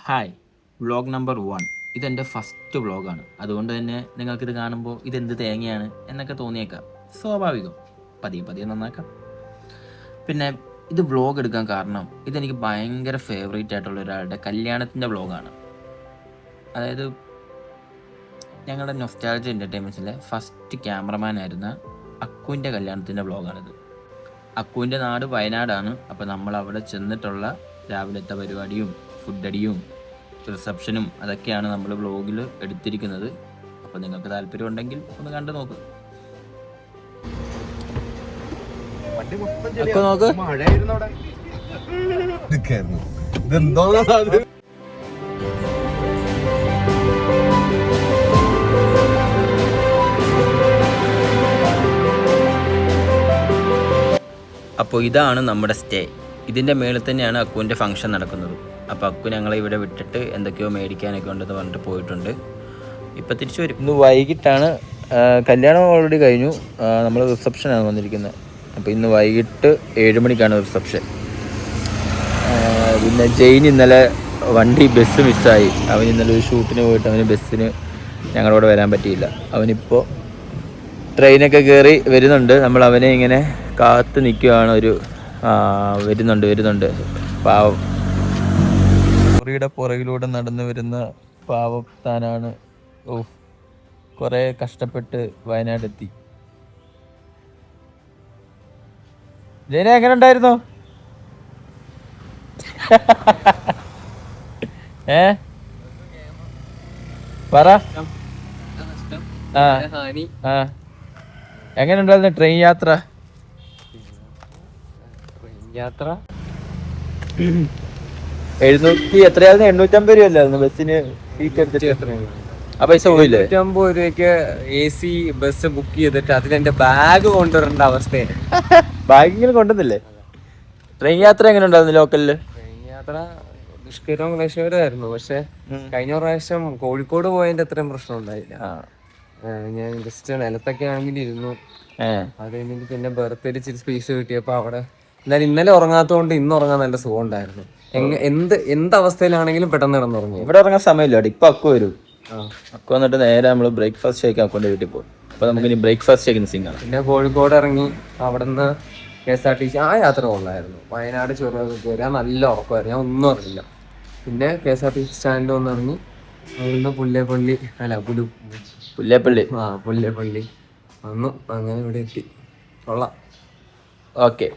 Hi, vlog number 1. ഇതെൻ്റെ first വ്ളോഗാണ്. അതുകൊണ്ട് തന്നെ നിങ്ങൾക്കിത് കാണുമ്പോൾ ഇതെന്ത് തേങ്ങയാണ് എന്നൊക്കെ തോന്നിയേക്കാം. സ്വാഭാവികം. പതിയെ പതിയെ നന്നാക്കാം. പിന്നെ ഇത് വ്ളോഗ് എടുക്കാൻ കാരണം ഇതെനിക്ക് ഭയങ്കര ഫേവറേറ്റ് ആയിട്ടുള്ള ഒരാളുടെ കല്യാണത്തിൻ്റെ വ്ളോഗാണ്. അതായത് ഞങ്ങളുടെ നൊസ്റ്റാൾജിയ എൻ്റർടൈൻമെൻറ്റ്സിലെ ഫസ്റ്റ് ക്യാമറമാനായിരുന്ന അക്കുവിൻ്റെ കല്യാണത്തിൻ്റെ വ്ളോഗാണിത്. അക്കുവിൻ്റെ നാട് വയനാടാണ്. അപ്പോൾ നമ്മൾ അവിടെ ചെന്നിട്ടുള്ള രാവിലത്തെ പരിപാടിയും ഫുഡടിയും റിസപ്ഷനും അതൊക്കെയാണ് നമ്മൾ വ്ളോഗിൽ എടുത്തിരിക്കുന്നത്. അപ്പോൾ നിങ്ങൾക്ക് താല്പര്യം ഉണ്ടെങ്കിൽ ഒന്ന് കണ്ടു നോക്ക്. അപ്പോൾ ഇതാണ് നമ്മുടെ സ്റ്റേ. ഇതിൻ്റെ മേളിൽ തന്നെയാണ് അക്കുവിൻ്റെ ഫംഗ്ഷൻ നടക്കുന്നത്. അപ്പോൾ അക്കു ഞങ്ങളെ ഇവിടെ വിട്ടിട്ട് എന്തൊക്കെയോ മേടിക്കാനൊക്കെ ഉണ്ടെന്ന് പറഞ്ഞിട്ട് പോയിട്ടുണ്ട്. ഇപ്പം തിരിച്ചു വരും. ഇന്ന് വൈകിട്ടാണ്, കല്യാണം ഓൾറെഡി കഴിഞ്ഞു, നമ്മൾ റിസപ്ഷനാണ് വന്നിരിക്കുന്നത്. അപ്പോൾ ഇന്ന് വൈകിട്ട് 7 മണിക്കാണ് റിസപ്ഷൻ. പിന്നെ ജെയിൻ ഇന്നലെ ബസ് മിസ്സായി. അവൻ ഇന്നലെ ഒരു ഷൂട്ടിന് പോയിട്ട് അവന് ബസ്സിന് ഞങ്ങളോട് വരാൻ പറ്റിയില്ല. അവനിപ്പോൾ ട്രെയിനൊക്കെ കയറി വരുന്നുണ്ട്. നമ്മൾ അവനെ ഇങ്ങനെ കാത്ത് നിൽക്കുകയാണ്. വരുന്നുണ്ട് പാവം. മുറിയുടെ പുറകിലൂടെ നടന്നു വരുന്ന പാവം താനാണ്. കുറേ കഷ്ടപ്പെട്ട് വയനാടെത്തി. ജയന എങ്ങനെ ഉണ്ടായിരുന്നു? പറ. എങ്ങനെ ഉണ്ടായിരുന്നു ട്രെയിൻ യാത്ര? 700 എത്രയായിരുന്നു? 850 രൂപയല്ലായിരുന്നു ബസ്സിന് സീറ്റ് എടുത്തിട്ട്? ആ പൈസ പോയില്ലേ? 850 രൂപയ്ക്ക് AC ബസ് ബുക്ക് ചെയ്തിട്ട് അതിലെന്റെ ബാഗ് കൊണ്ടുവരേണ്ട അവസ്ഥയാണ്. ബാഗിങ്ങനെ കൊണ്ടുവന്നില്ലേ? ട്രെയിൻ യാത്ര എങ്ങനെ ഉണ്ടായിരുന്നു ലോക്കലില്? ട്രെയിൻ യാത്ര ദുഷ്കരവും ക്ലേശകരമായിരുന്നു. പക്ഷെ കഴിഞ്ഞ പ്രാവശ്യം കോഴിക്കോട് പോയതിന്റെ അത്രയും പ്രശ്നം ഉണ്ടായില്ല. ഞാൻ ജസ്റ്റ് നിലത്തൊക്കെ ആണെങ്കിൽ ഇരുന്നു. അത് കഴിഞ്ഞിട്ട് പിന്നെ ബർത്തിൽ ഇച്ചിരി സ്പേസ് കിട്ടിയപ്പോ അവിടെ എന്നാലും ഇന്നലെ ഉറങ്ങാത്തതുകൊണ്ട് ഇന്ന് ഉറങ്ങാൻ നല്ല സുഖം ഉണ്ടായിരുന്നു. എന്ത് അവസ്ഥയിലാണെങ്കിലും പെട്ടെന്ന് കിടന്നുറങ്ങി. ഇവിടെ ഉറങ്ങാൻ സമയമില്ല. ഇപ്പൊ അക്കു വരും. അക്കു വന്നിട്ട് നേരെ നമ്മൾ ബ്രേക്ക്ഫാസ്റ്റ് ഷേക്ക് അക്കൗണ്ട് വീട്ടിൽ പോകും. അപ്പൊ നമുക്ക് ഇനി ബ്രേക്ക്ഫാസ്റ്റ് ഷേക്ക് സിംഗാണ്. പിന്നെ കോഴിക്കോട് ഇറങ്ങി അവിടുന്ന് KSRTC ആ യാത്ര കൊള്ളായിരുന്നു. വയനാട് ചുരമൊക്കെ കയറി നല്ല ഉറക്കമായിരുന്നു. ഞാൻ ഒന്നും അറിയില്ല. പിന്നെ KSRTC സ്റ്റാൻഡിൽ ഒന്ന് ഇറങ്ങി അവിടുന്ന് പുല്ലേപ്പള്ളി വന്നു. അങ്ങനെ ഇവിടെ എത്തി. കൊള്ളാം. ഓക്കെ.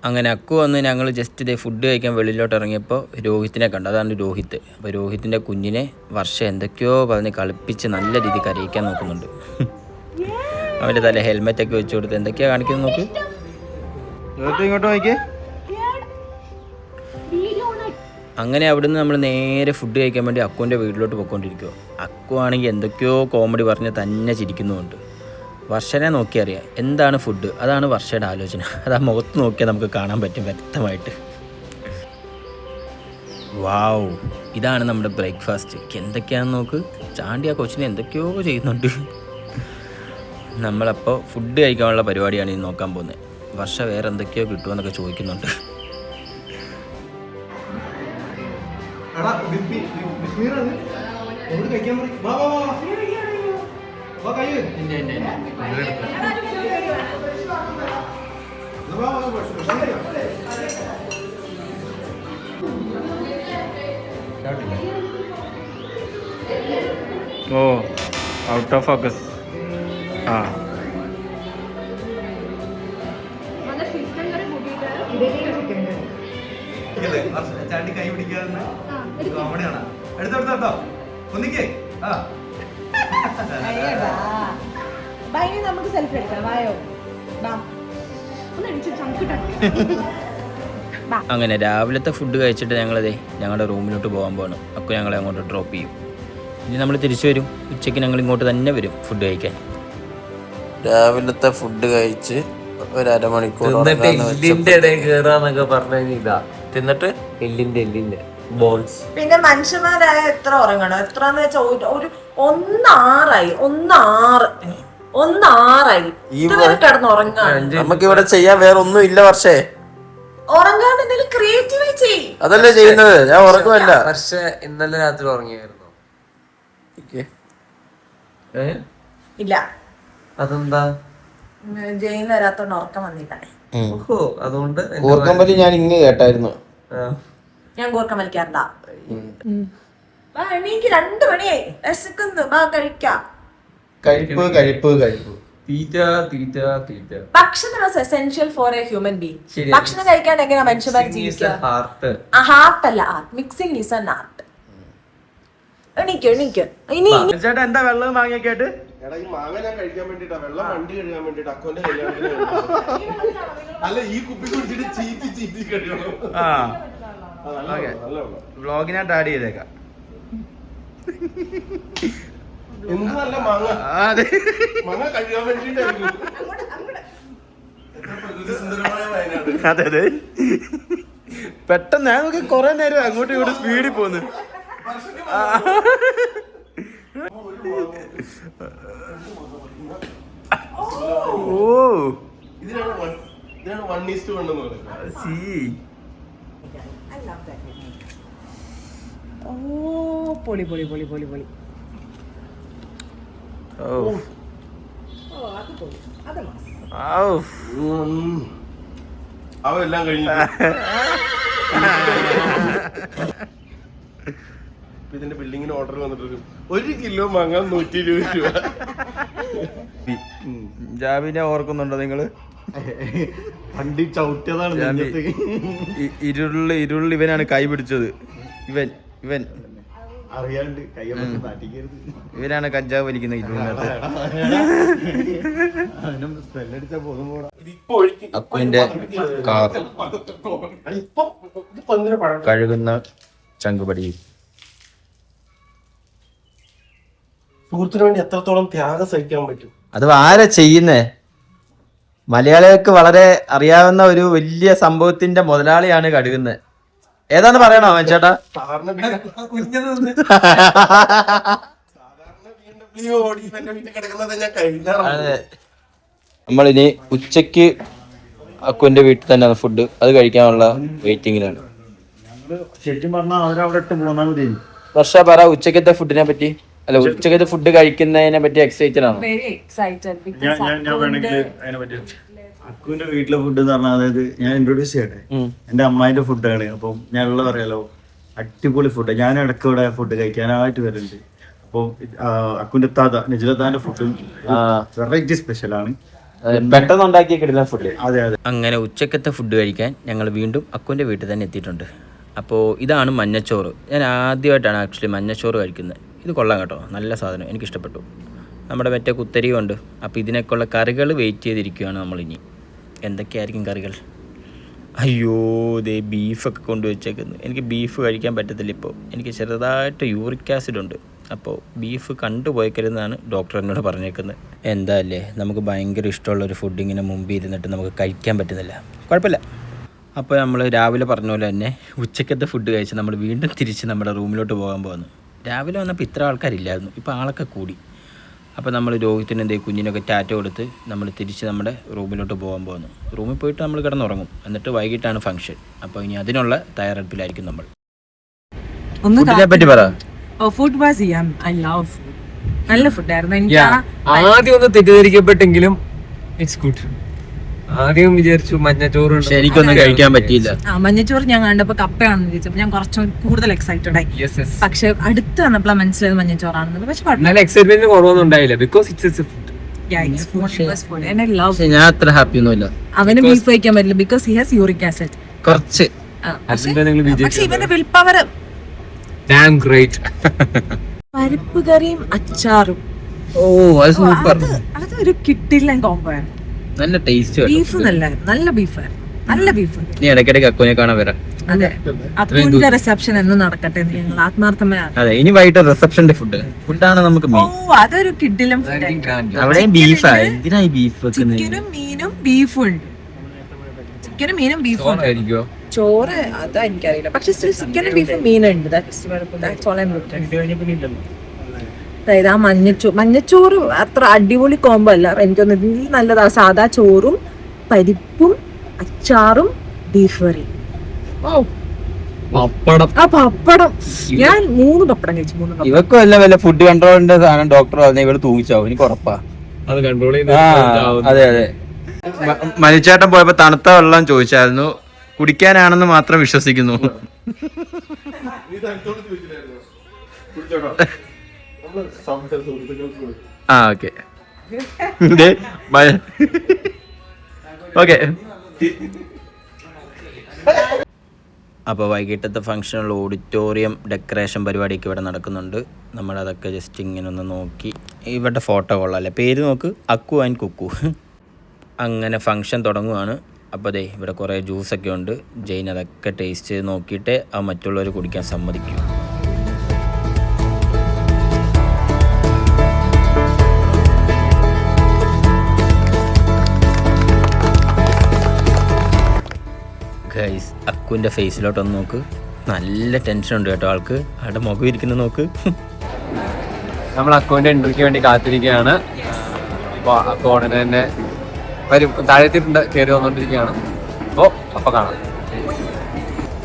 അങ്ങനെ അക്കു വന്ന് ഞങ്ങൾ ജസ്റ്റ് ഇതേ ഫുഡ് കഴിക്കാൻ വെളിയിലോട്ട് ഇറങ്ങിയപ്പോൾ രോഹിത്തിനെ കണ്ടു. അതാണ് രോഹിത്ത്. അപ്പോൾ രോഹിത്തിൻ്റെ കുഞ്ഞിനെ വർഷ എന്തൊക്കെയോ പറഞ്ഞ് കളിപ്പിച്ച് നല്ല രീതിയിൽ കരയിക്കാൻ നോക്കുന്നുണ്ട്. അവൻ്റെ തല ഹെൽമെറ്റൊക്കെ വെച്ച് കൊടുത്ത് എന്തൊക്കെയാ കാണിക്കുന്നത് നോക്ക്. ഇങ്ങോട്ട് നോക്കിയേ. അങ്ങനെ അവിടുന്ന് നമ്മൾ നേരെ ഫുഡ് കഴിക്കാൻ വേണ്ടി അക്കുവിൻ്റെ വീട്ടിലോട്ട് പോയിക്കൊണ്ടിരിക്കുക. അക്കു ആണെങ്കിൽ എന്തൊക്കെയോ കോമഡി പറഞ്ഞ് തന്നെ ചിരിക്കുന്നുമുണ്ട്. വർഷനെ നോക്കിയറിയാം എന്താണ് ഫുഡ്. അതാണ് വർഷയുടെ ആലോചന. അത് ആ മുഖത്ത് നോക്കിയാൽ നമുക്ക് കാണാൻ പറ്റും വ്യക്തമായിട്ട്. വാവ്, ഇതാണ് നമ്മുടെ ബ്രേക്ക്ഫാസ്റ്റ്. എന്തൊക്കെയാണെന്ന് നോക്ക്. ചാണ്ടി ആ കൊച്ചിനെ എന്തൊക്കെയോ ചെയ്യുന്നുണ്ട്. നമ്മളപ്പോൾ ഫുഡ് കഴിക്കാനുള്ള പരിപാടിയാണ് ഇനി നോക്കാൻ പോകുന്നത്. വർഷ വേറെ എന്തൊക്കെയോ കിട്ടുമെന്നൊക്കെ ചോദിക്കുന്നുണ്ട്. ഓ, ഔട്ട് ഓഫ് ഫോക്കസ്. ചാണ്ടി കൈ പിടിക്കാതെ കോമഡിയാണ്. എടുത്തോ ഒന്നിക്കേ. നമുക്ക് സെൽഫി എടുക്കാം. വായോ അങ്ങനെ രാവിലത്തെ ഫുഡ് കഴിച്ചിട്ട് ഞങ്ങളുടെ റൂമിലോട്ട് പോകാൻ പോകണം. അപ്പോൾ ഞങ്ങളെ അങ്ങോട്ട് ഡ്രോപ്പ് ചെയ്യും. ഇനി നമ്മൾ തിരിച്ചു വരും. ഉച്ചയ്ക്ക് ഞങ്ങൾ ഇങ്ങോട്ട് തന്നെ വരും ഫുഡ് കഴിക്കാൻ. രാവിലത്തെ ഫുഡ് കഴിച്ച് ഒരു അരമണിക്കൂർ തിന്നിട്ട് എല്ലിന്റെ ബോൺസ്. പിന്നെ മനുഷ്യന്മാരായ എത്ര ഉറങ്ങണം? എത്രന്ന് വെച്ചാൽ ഒരു 1:06 ഇതുവരെ കിടന്ന് ഉറങ്ങാണ്. നമുക്ക് ഇവിടെ ചെയ്യാൻ വേറെ ഒന്നും ഇല്ല വർഷേ. ഉറങ്ങാൻ എന്തെങ്കിലും ക്രിയേറ്റീവ് ചെയ്. അതല്ലേ ചെയ്യുന്നത്, ഞാൻ ഉറക്കമല്ല. പക്ഷെ ഇന്നലെ രാത്രി ഉറങ്ങിയായിരുന്നു. ഇല്ല, അതെന്താ? ജയിലിൽ വരാത്തോണ്ട് ഉറക്കം വന്നില്ല. ഓഹോ, അതുകൊണ്ട് കൂർക്കം വലി ഞാൻ ഇങ്ങ് കേട്ടായിരുന്നു. ഞാൻ കൂർക്കം വലിക്കാറില്ല. എനിക്ക് 2 മണിയായി, വിശക്കുന്നു, കഴിക്കാം. കഴിപ്പ് കഴിപ്പ് കഴിപ്പ്. ഭക്ഷണം essential for a human being. ഭക്ഷണം കഴിക്കാണ്ട് എങ്ങനെയാ മനുഷ്യന്മാർ ജീവിക്കുക? ഹാർട്ട് അല്ല, art. Mixing is an art. എണീക്കോ എണീക്കോ. ഇനി ചേട്ടാ എന്താ വെള്ളം വാങ്ങിയൊക്കെ ആയിട്ട്? എടാ ഈ മാങ്ങ ഞാൻ കഴിക്കാൻ വേണ്ടിട്ടാ, വെള്ളം വണ്ടി കഴുകാൻ വേണ്ടിട്ട് അക്കൗണ്ട് അല്ല ഈ കുപ്പി കുടിച്ചിട്ട് ചീറ്റി കഴിയണം. വ്ളോഗിനായിട്ട് ആഡ് ചെയ്തേക്കാം. എന്ത് നല്ല മാങ്ങ, അതെ മാങ്ങ കഴുകാൻ വേണ്ടിട്ടായിരുന്നു. സുന്ദരമായ വയനാട്. അതെ അതെ, പെട്ടെന്ന് ഞങ്ങൾക്ക് കൊറേ നേരം അങ്ങോട്ടും ഇങ്ങോട്ടും സ്പീഡിൽ പോന്ന്. ഓ ഇതിനാണ് 1:1 എന്ന് പറയുന്നത്. ഓ പൊളി പൊളി പൊളി പൊളി പൊളി. അവെല്ലാം കഴിഞ്ഞു. ഇതിന്റെ ബിൽഡിങ്ങിന് ഓർഡർ വന്നിട്ട് 1 കിലോ മാങ്ങ 120 രൂപ. ജാബിനെ ഓർക്കുന്നുണ്ടോ നിങ്ങള്? വണ്ടി ചവിട്ടിയതാണ്. ഇരുള് ഇവനാണ് കൈ പിടിച്ചത്. ഇവൻ അറിയാണ്ട് കയ്യൊക്കെ നാട്ടിക്കരുത്. ഇവനാണ് കഞ്ചാവ് വലിക്കുന്ന ഇരുളിനകത്ത്. അക്കുവിന്റെ കാർ കഴുകുന്ന ചങ്കുപടി. സുഹൃത്തിന് വേണ്ടി എത്രത്തോളം ത്യാഗം സഹിക്കാൻ പറ്റും? അത് ആരാ ചെയ്യുന്നേ? മലയാളികൾക്ക് വളരെ അറിയാവുന്ന ഒരു വലിയ സംഭവത്തിന്റെ മുതലാളിയാണ് കഴുകുന്നത്. ഏതാന്ന് പറയണോ ചേട്ടാ? നമ്മളിനി ഉച്ചക്ക് അക്കുവിന്റെ വീട്ടിൽ തന്നെയാണ് ഫുഡ്. അത് കഴിക്കാനുള്ള വെയിറ്റിംഗിലാണ്. ശരിക്കും പറഞ്ഞാൽ അവരവിടെ ഇട്ട് പോന്നാൽ മതി. വർഷ പറ ഉച്ചക്കത്തെ ഫുഡിനെ പറ്റി. അല്ല, ഉച്ചക്കത്തെ ഫുഡ് കഴിക്കുന്നതിനെ പറ്റി എക്സൈറ്റഡ് ആണോ? ഞാൻ വേണമെങ്കിൽ അതിനെ പറ്റി അക്കുവിന്റെ വീട്ടിലെ ഫുഡ് എന്ന് പറഞ്ഞാൽ, അതായത് ഞാൻ ഇൻട്രൊഡ്യൂസ് ചെയ്യട്ടെ. എന്റെ അമ്മായിന്റെ ഫുഡാണ്. അപ്പം ഞാനുള്ളത് പറയാലോ, അടിപൊളി ഫുഡ്. ഞാൻ ഇടയ്ക്ക് ഇവിടെ ഫുഡ് കഴിക്കാനായിട്ട് വരുന്നുണ്ട്. അപ്പോൾ അക്കുവിന്റെ താത നിജിലത്താന്റെ ഫുഡ് വെറൈറ്റി സ്പെഷ്യലാണ്. പെട്ടെന്ന് ഉണ്ടാക്കി കിട്ടുന്ന ഫുഡ്. അതെ അതെ. അങ്ങനെ ഉച്ചക്കത്തെ ഫുഡ് കഴിക്കാൻ ഞങ്ങൾ വീണ്ടും അക്കുവിന്റെ വീട്ടിൽ തന്നെ എത്തിയിട്ടുണ്ട്. അപ്പോൾ ഇതാണ് മഞ്ഞച്ചോറ്. ഞാൻ ആദ്യമായിട്ടാണ് ആക്ച്വലി മഞ്ഞച്ചോറ് കഴിക്കുന്നത്. ഇത് കൊള്ളാം കേട്ടോ, നല്ല സാധനം, എനിക്കിഷ്ടപ്പെട്ടു. നമ്മുടെ മറ്റേ കുത്തരിയും ഉണ്ട്. അപ്പോൾ ഇതിനൊക്കെയുള്ള കറികൾ വെയിറ്റ് ചെയ്തിരിക്കുകയാണ് നമ്മളിനി. എന്തൊക്കെയായിരിക്കും കറികൾ? അയ്യോ, ദേ ബീഫൊക്കെ കൊണ്ടുവച്ചേക്കുന്നു. എനിക്ക് ബീഫ് കഴിക്കാൻ പറ്റത്തില്ല ഇപ്പോൾ. എനിക്ക് ചെറുതായിട്ട് യൂറിക് ആസിഡ് ഉണ്ട്. അപ്പോൾ ബീഫ് കണ്ടുപോയിക്കരുതെന്നാണ് ഡോക്ടർ എന്നോട് പറഞ്ഞേക്കുന്നത്. എന്താ അല്ലേ, നമുക്ക് ഭയങ്കര ഇഷ്ടമുള്ളൊരു ഫുഡ് ഇങ്ങനെ മുമ്പിൽ ഇരുന്നിട്ട് നമുക്ക് കഴിക്കാൻ പറ്റുന്നില്ല. കുഴപ്പമില്ല. അപ്പോൾ നമ്മൾ രാവിലെ പറഞ്ഞ പോലെ തന്നെ ഉച്ചക്കത്തെ ഫുഡ് കഴിച്ച് നമ്മൾ വീണ്ടും തിരിച്ച് നമ്മുടെ റൂമിലോട്ട് പോകാൻ പോകുന്നു. രാവിലെ വന്നപ്പോൾ ഇത്ര ആൾക്കാരില്ലായിരുന്നു, ഇപ്പോൾ ആളൊക്കെ കൂടി. അപ്പോൾ നമ്മൾ രോഹിത്തിന് എന്തേ കുഞ്ഞിനൊക്കെ ടാറ്റ കൊടുത്ത് നമ്മൾ തിരിച്ച് നമ്മുടെ റൂമിലോട്ട് പോകാൻ പോകുന്നു. റൂമിൽ പോയിട്ട് നമ്മൾ കിടന്നുറങ്ങും. എന്നിട്ട് വൈകിട്ടാണ് ഫംഗ്ഷൻ. അപ്പോൾ ഇനി അതിനുള്ള തയ്യാറെടുപ്പിലായിരിക്കും നമ്മൾ. ഫുഡിനെ പറ്റി പറ. ഫുഡ് വാസ് യം. I love food. നല്ല ഫുഡായിരുന്നു. എനിക്ക് ആദ്യം ഒന്ന് തെറ്റിദ്ധരിക്കപ്പെട്ടെങ്കിലും ഇറ്റ്സ് ഗുഡ്. ആദ്യം വിചാരിച്ചു മഞ്ഞച്ചോറ് ശരിക്കൊന്നും കഴിക്കാൻ പറ്റിയില്ല. മഞ്ഞച്ചോറ് ഞാൻ കണ്ടപ്പോ കപ്പയാണെന്ന് വിചാരിച്ചപ്പോൾ ഞാൻ കുറച്ച് കൂടുതൽ എക്സൈറ്റഡ് ആയി. പക്ഷെ അടുത്ത് വന്നപ്പോഴാണ് മനസ്സിലായത് മഞ്ഞച്ചോറാണെന്നത്. പക്ഷെ എക്സൈറ്റ്മെന്റ് കുറവൊന്നും ഉണ്ടായില്ല. Because it's food. ഞാൻ അത്ര ഹാപ്പി ഒന്നുമില്ല. അവന് ബീഫ് കഴിക്കാൻ പറ്റില്ല because he has uric acid. കുറച്ച്. പക്ഷെ ഇവന്റെ വിൽ പവർ പരിപ്പ് കറിയും അച്ചാറും. ഓ, അത് സൂപ്പർ. അതൊരു കിട്ടില്ല കോംബോ ആണ്. നല്ല ടേസ്റ്റ്. ബീഫ് നല്ല ബീഫായിരുന്നു. നല്ല ബീഫ്. നീ ഇടയ്ക്കിടയ്ക്ക് അക്കുവിനെ കാണാൻ വരാം. അതെ, അക്കുവിന്റെ റിസപ്ഷൻ എന്ന് നടക്കട്ടെ എന്ന് ഞങ്ങൾ ആത്മാർത്ഥമായി. അതെ, ഇനി വൈകിട്ട് റിസപ്ഷന്റെ ഫുഡാണ് നമുക്ക് മെയിൻ. ഓ, അതൊരു കിഡിലും അവിടെയും ബീഫാ. എന്തിനായി ബീഫ് വെക്കുന്നത്? ചിക്കനും മീനും ബീഫും ഉണ്ട്. ചിക്കനും മീനും ബീഫും ഉണ്ട്. ചോറ് അതാ എനിക്കറിയില്ല. പക്ഷെ സ്റ്റിൽ ചിക്കനും ബീഫും മീനുണ്ട്. അതായത് ആ മഞ്ഞച്ചോറ് അത്ര അടിപൊളി കോംബോ അല്ല. എനിക്കൊന്ന് ഇതിൽ നല്ലതാ സാധാ ചോറും പരിപ്പും അച്ചാറും ബീഫ് കറി. പപ്പടം. ആ പപ്പടം, ഞാൻ 3 പപ്പടം കഴിച്ചു. 3 പപ്പടം. ഇവക്കും വല്ല ഫുഡ് കൺട്രോളിന്റെ സാധനം ഡോക്ടർ പറഞ്ഞ ഇവള് തൂങ്ങിച്ചാവും, എനിക്ക് ഉറപ്പാ. അത് കൺട്രോൾ അതെ അതെ. മനുച്ചേട്ടൻ പോയപ്പോ തണുത്ത വെള്ളം ചോദിച്ചായിരുന്നു, കുടിക്കാനാണെന്ന് മാത്രം വിശ്വസിക്കുന്നു. ആ ഓക്കെ ഓക്കെ. അപ്പോൾ വൈകിട്ടത്തെ ഫംഗ്ഷനുള്ള ഓഡിറ്റോറിയം ഡെക്കറേഷൻ പരിപാടിയൊക്കെ ഇവിടെ നടക്കുന്നുണ്ട്. നമ്മളതൊക്കെ ജസ്റ്റ് ഇങ്ങനെ ഒന്ന് നോക്കി. ഇവരുടെ ഫോട്ടോ കൊള്ളാമല്ലേ, പേര് നോക്ക്, അക്കു ആൻഡ് കുക്കു. അങ്ങനെ ഫംഗ്ഷൻ തുടങ്ങുവാണ്. അപ്പോൾ ദേ ഇവിടെ കുറേ ജ്യൂസൊക്കെ ഉണ്ട്. ജെയിൻ അതൊക്കെ ടേസ്റ്റ് ചെയ്ത് നോക്കിയിട്ടേ ആ മറ്റുള്ളവർ കുടിക്കാൻ സമ്മതിക്കും. ഗൈസ്, അക്കുവിൻ്റെ ഫേസിലോട്ടൊന്ന് നോക്ക്, നല്ല ടെൻഷൻ ഉണ്ട് കേട്ടോ ആൾക്ക്. ആളുടെ മുഖം ഇരിക്കുന്നത് നോക്ക്. നമ്മൾ അക്കൗണ്ട് എൻട്രിക്ക് വേണ്ടി കാത്തിരിക്കുകയാണ്. അപ്പോൾ അക്കൗണ്ട് തന്നെ വരും, താഴെത്തിട്ടുണ്ട്, കയറി വന്നുകൊണ്ടിരിക്കുകയാണ്. അപ്പോൾ കാണാം.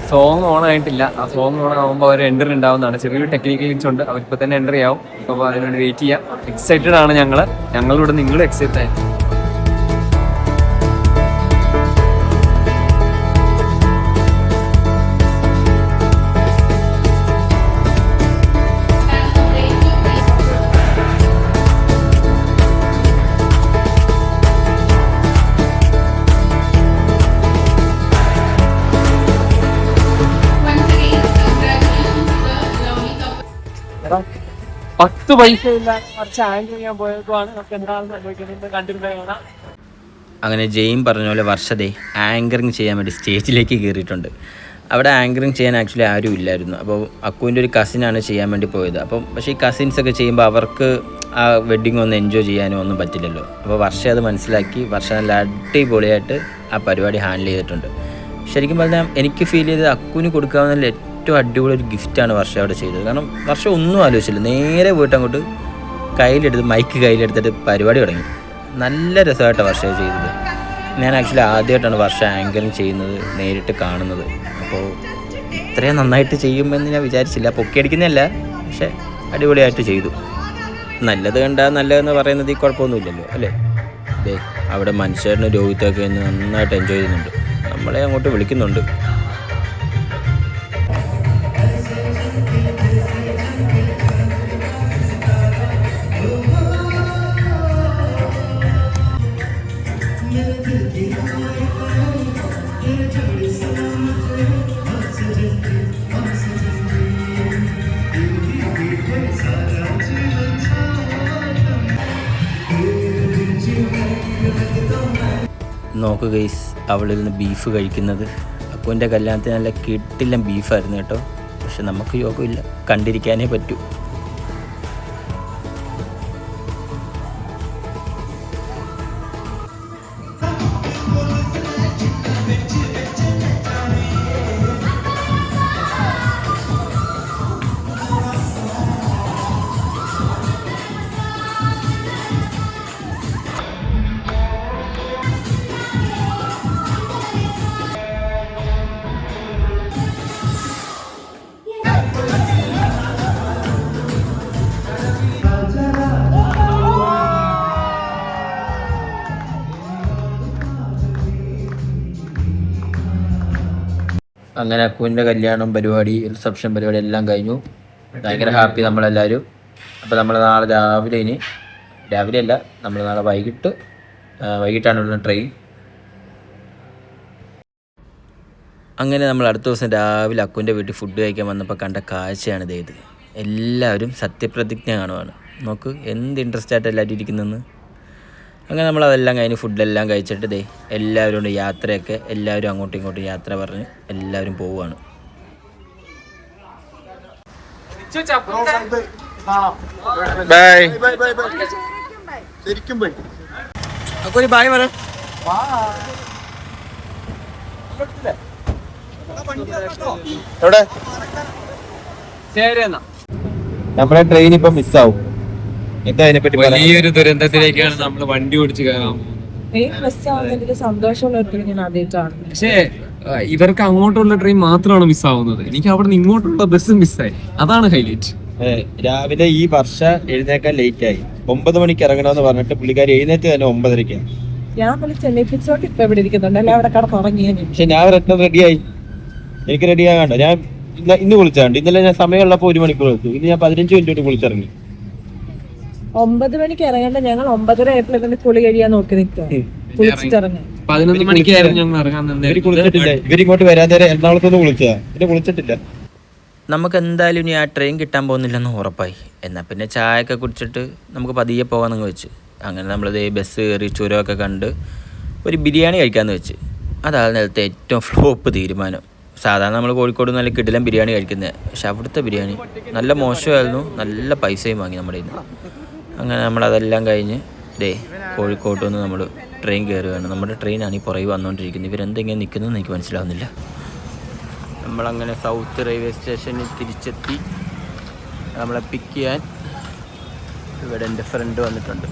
സോങ് ഓൺ ആയിട്ടില്ല. ആ സോങ് ഓൺ ആകുമ്പോൾ അവർ എൻട്രി ഉണ്ടാവുന്നതാണ്. ചെറിയൊരു ടെക്നിക്കൽ ഗ്ലിച്ച് ഉണ്ട്, അവരിപ്പോൾ തന്നെ എൻട്രി ആവും. അപ്പോൾ അതിനുവേണ്ടി വെയിറ്റ് ചെയ്യാം. എക്സൈറ്റഡ് ആണ് ഞങ്ങളിവിടെ, നിങ്ങളും എക്സൈറ്റഡ് ആയി. $10 പൈസ ഇല്ലാതെ കുറച്ച് ആങ്കർ ചെയ്യാൻ പോയപ്പോഴാണ് നമുക്ക് എന്താണ് സംഭവിക്കുന്നത് കണ്ടിട്ടുണ്ടായിരുന്ന. അങ്ങനെ ജെയിം പറഞ്ഞ പോലെ വർഷത്തെ ആങ്കറിങ് ചെയ്യാൻ വേണ്ടി സ്റ്റേജിലേക്ക് കയറിയിട്ടുണ്ട്. അവിടെ ആങ്കറിങ് ചെയ്യാൻ ആക്ച്വലി ആരും ഇല്ലായിരുന്നു. അപ്പോൾ അക്കുവിൻ്റെ ഒരു കസിനാണ് ചെയ്യാൻ വേണ്ടി പോയത്. അപ്പം പക്ഷേ ഈ കസിൻസൊക്കെ ചെയ്യുമ്പോൾ അവർക്ക് ആ വെഡ്ഡിങ് ഒന്ന് എൻജോയ് ചെയ്യാനോ ഒന്നും പറ്റില്ലല്ലോ. അപ്പോൾ വർഷ അത് മനസ്സിലാക്കി, വർഷ നല്ല അടിപൊളിയായിട്ട് ആ പരിപാടി ഹാൻഡിൽ ചെയ്തിട്ടുണ്ട്. ശരിക്കും പറഞ്ഞാൽ എനിക്ക് ഫീൽ ചെയ്തത് അക്കുവിന് കൊടുക്കാവുന്ന ഏറ്റവും അടിപൊളി ഒരു ഗിഫ്റ്റാണ് വർഷ അവിടെ ചെയ്തത്. കാരണം വർഷ ഒന്നും ആലോചിച്ചില്ല, നേരെ പോയിട്ട് അങ്ങോട്ട് മൈക്ക് കയ്യിലെടുത്തിട്ട് പരിപാടി തുടങ്ങി. നല്ല രസമായിട്ടാണ് വർഷ ചെയ്തത്. ഞാൻ ആക്ച്വലി ആദ്യമായിട്ടാണ് വർഷ ആങ്കറിങ് ചെയ്യുന്നത് നേരിട്ട് കാണുന്നത്. അപ്പോൾ ഇത്രയും നന്നായിട്ട് ചെയ്യുമെന്ന് ഞാൻ വിചാരിച്ചില്ല. പൊക്കിയടിക്കുന്നതല്ല, പക്ഷെ അടിപൊളിയായിട്ട് ചെയ്തു. നല്ലത് കണ്ടാൽ നല്ലതെന്ന് പറയുന്നത് ഈ കുഴപ്പമൊന്നുമില്ലല്ലോ അല്ലേ. അതെ, അവിടെ മനുഷ്യരുടെ രോഹിത്തൊക്കെ നന്നായിട്ട് എൻജോയ് ചെയ്യുന്നുണ്ട്, നമ്മളെ അങ്ങോട്ട് വിളിക്കുന്നുണ്ട്. നോക്ക് ഗൈസ്, അവളിൽ നിന്ന് ബീഫ് കഴിക്കുന്നത്. അക്കുവിൻ്റെ കല്യാണത്തിന് നല്ല കിട്ടില്ല ബീഫായിരുന്നു കേട്ടോ. പക്ഷെ നമുക്ക് യോഗമില്ല, കണ്ടിരിക്കാനേ പറ്റൂ. അങ്ങനെ അക്കുവിൻ്റെ കല്യാണം പരിപാടി, റിസപ്ഷൻ പരിപാടി എല്ലാം കഴിഞ്ഞു. ഭയങ്കര ഹാപ്പി നമ്മളെല്ലാവരും. അപ്പോൾ നമ്മൾ നാളെ രാവിലെ അല്ല, നമ്മൾ നാളെ വൈകിട്ടാണ് ഇവിടുന്ന് ട്രെയിൻ. അങ്ങനെ നമ്മൾ അടുത്ത ദിവസം രാവിലെ അക്കുവിൻ്റെ വീട്ടിൽ ഫുഡ് കഴിക്കാൻ വന്നപ്പോൾ കണ്ട കാഴ്ചയാണ് ഇത്. എല്ലാവരും സത്യപ്രതിജ്ഞ കാണുവാണ്. നോക്ക് എന്ത് ഇൻട്രസ്റ്റ് ആയിട്ട് എല്ലാവരും ഇരിക്കുന്നതെന്ന്. അങ്ങനെ നമ്മളതെല്ലാം കഴിഞ്ഞ് ഫുഡെല്ലാം കഴിച്ചിട്ട് എല്ലാവരും കൊണ്ട് യാത്രയൊക്കെ, എല്ലാവരും അങ്ങോട്ടും ഇങ്ങോട്ടും യാത്ര പറഞ്ഞ് എല്ലാവരും പോവുകയാണ്. നമ്മുടെ ട്രെയിൻ ഇപ്പൊ മിസ്സാവും. വലിയൊരു ദുരന്തത്തിലേക്കാണ് നമ്മൾ വണ്ടി ഓടിച്ച് കയറാൻ പോകുന്നത്. സന്തോഷമുള്ള ഞാൻ ആദ്യമായിട്ടാണ്. പക്ഷേ ഇവർക്ക് അങ്ങോട്ടുള്ള ട്രെയിൻ മാത്രമാണ് മിസ്സാവുന്നത്. എനിക്ക് അവിടെ നിന്ന് ഇങ്ങോട്ടുള്ള ബസ് മിസ്സായി. അതാണ് ഹൈലൈറ്റ്. രാവിലെ ഈ വർഷ എഴുന്നേക്കാൻ ലേറ്റ് ആയി. 9 മണിക്ക് ഇറങ്ങണമെന്ന് പറഞ്ഞിട്ട് പുള്ളിക്കാരി എഴുന്നേറ്റ് തന്നെ 9:30. ഞാൻ വിളിച്ച് എണീപ്പിച്ചോട്ട് ഇപ്പൊ ഇവിടെ ഇരിക്കുന്നുണ്ട്, അല്ലെ അവിടെ കടന്നുറങ്ങിയത്. പക്ഷെ ഞാൻ ഒരെണ്ണം റെഡിയായി. എനിക്ക് റെഡി ആകാണ്ട് ഞാൻ ഇന്ന് വിളിച്ചാണ്ട്. ഇന്നലെ ഞാൻ സമയമുള്ളപ്പോ 1 മണിക്കൂർ വിളിച്ചു. ഇന്ന് ഞാൻ 15 മിനിറ്റ് വിളിച്ചിറങ്ങി. 9 മണിക്ക് ഇറങ്ങേണ്ട ഞങ്ങൾ 9:30 ആയപ്പോൾ കുളി കഴിയാൻ നോക്കി നിൽക്കുക. കുളിച്ചിട്ടിറങ്ങി 11 മണിക്കായിരുന്നു ഞങ്ങൾ ഇറങ്ങാൻ ഇവര് കുളിച്ചിട്ടില്ല. ഇവരിങ്ങോട്ട് വരാൻ നേരം എറണാകുളത്തൊന്നും വിളിച്ചതാ. പിന്നെ വിളിച്ചിട്ടില്ല. നമുക്ക് എന്തായാലും ഇനി ആ ട്രെയിൻ കിട്ടാൻ പോകുന്നില്ലെന്ന് ഉറപ്പായി. എന്നാൽ പിന്നെ ചായയൊക്കെ കുടിച്ചിട്ട് നമുക്ക് പതിയെ പോകാമെന്ന് വെച്ച് അങ്ങനെ നമ്മളിത് ബസ് കയറി ചുരമൊക്കെ കണ്ട് ഒരു ബിരിയാണി കഴിക്കാമെന്ന് വെച്ച്. അതാണ് നേരത്തെ ഏറ്റവും ഫ്ലോപ്പ് തീരുമാനം. സാധാരണ നമ്മൾ കോഴിക്കോട് നല്ല കിടിലൻ ബിരിയാണി കഴിക്കുന്നത്, പക്ഷെ അവിടുത്തെ ബിരിയാണി നല്ല മോശമായിരുന്നു. നല്ല പൈസയും വാങ്ങി നമ്മുടെ ഇന്ന്. അങ്ങനെ നമ്മളതെല്ലാം കഴിഞ്ഞ് കോഴിക്കോട്ട് നിന്ന് നമ്മൾ ട്രെയിൻ കയറുകയാണ്. നമ്മുടെ ട്രെയിനാണ് ഈ പുറകെ വന്നുകൊണ്ടിരിക്കുന്നത്. ഇവരെന്തെങ്കിലും നിൽക്കുന്നതെന്ന് എനിക്ക് മനസ്സിലാവുന്നില്ല. നമ്മളങ്ങനെ സൗത്ത് റെയിൽവേ സ്റ്റേഷനിൽ തിരിച്ചെത്തി. നമ്മളെ പിക്ക് ചെയ്യാൻ ഇവിടെ എൻ്റെ ഫ്രണ്ട് വന്നിട്ടുണ്ട്.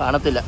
കാണത്തില്ല.